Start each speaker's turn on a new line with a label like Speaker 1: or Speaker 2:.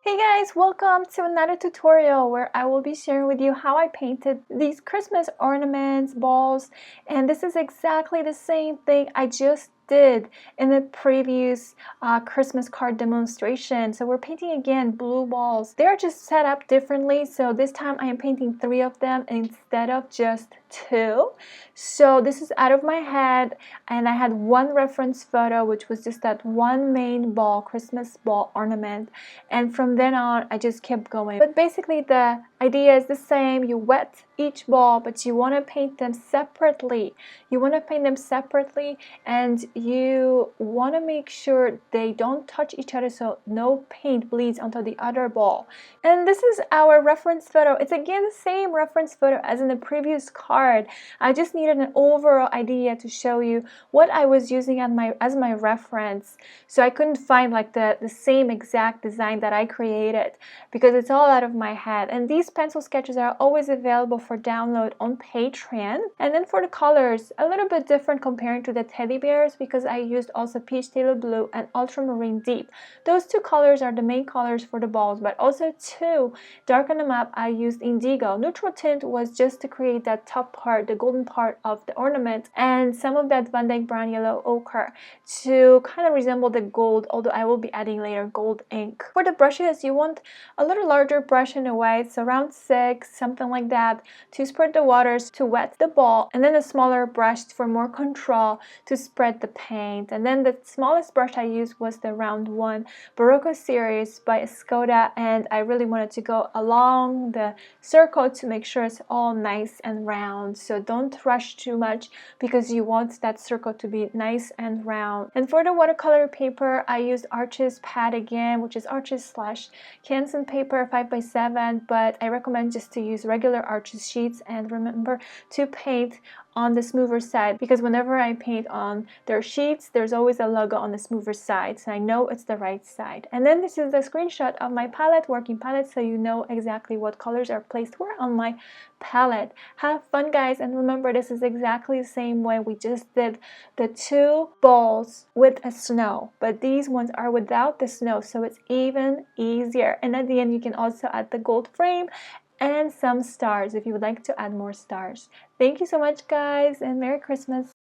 Speaker 1: Hey guys, welcome to another tutorial where I will be sharing with you how I painted these Christmas ornaments, balls, and this is exactly the same thing I just did in the previous Christmas card demonstration. So we're painting again blue balls. They're just set up differently, so this time I am painting 3 of them instead of just 2. So this is out of my head, and I had one reference photo which was just that one main ball, Christmas ball ornament, and from then on I just kept going. But basically the idea is the same. You wet each ball, but you want to paint them separately. And you want to make sure they don't touch each other so no paint bleeds onto the other ball. And this is our reference photo. It's again the same reference photo as in the previous card. I just needed an overall idea to show you what I was using as my reference. So I couldn't find like the same exact design that I created because it's all out of my head. And these pencil sketches are always available for download on Patreon. And then for the colors, a little bit different comparing to the teddy bears because I used also peach tailor blue and ultramarine deep. Those 2 colors are the main colors for the balls, but also to darken them up I used indigo. Neutral tint was just to create that top part, the golden part of the ornament, and some of that Van Dyke brown yellow ochre to kind of resemble the gold, although I will be adding later gold ink. For the brushes, you want a little larger brush in a way, so around 6, something like that, to spread the waters to wet the ball, and then a smaller brush for more control to spread the paint. And then the smallest brush I used was the round 1 Barocco series by Skoda, and I really wanted to go along the circle to make sure it's all nice and round. So don't rush too much because you want that circle to be nice and round. And for the watercolor paper, I used Arches pad again, which is Arches / Canson paper 5x7, but I recommend just to use regular Arches sheets, and remember to paint on the smoother side because whenever I paint on their sheets, there's always a logo on the smoother side, so I know it's the right side. And then this is the screenshot of my palette, working palette, so you know exactly what colors are placed where on my palette. Have fun, guys, and remember this is exactly the same way we just did the 2 balls with a snow, but these ones are without the snow, so it's even easier. And at the end you can also add the gold frame and some stars if you would like to add more stars. Thank you so much, guys, and Merry Christmas.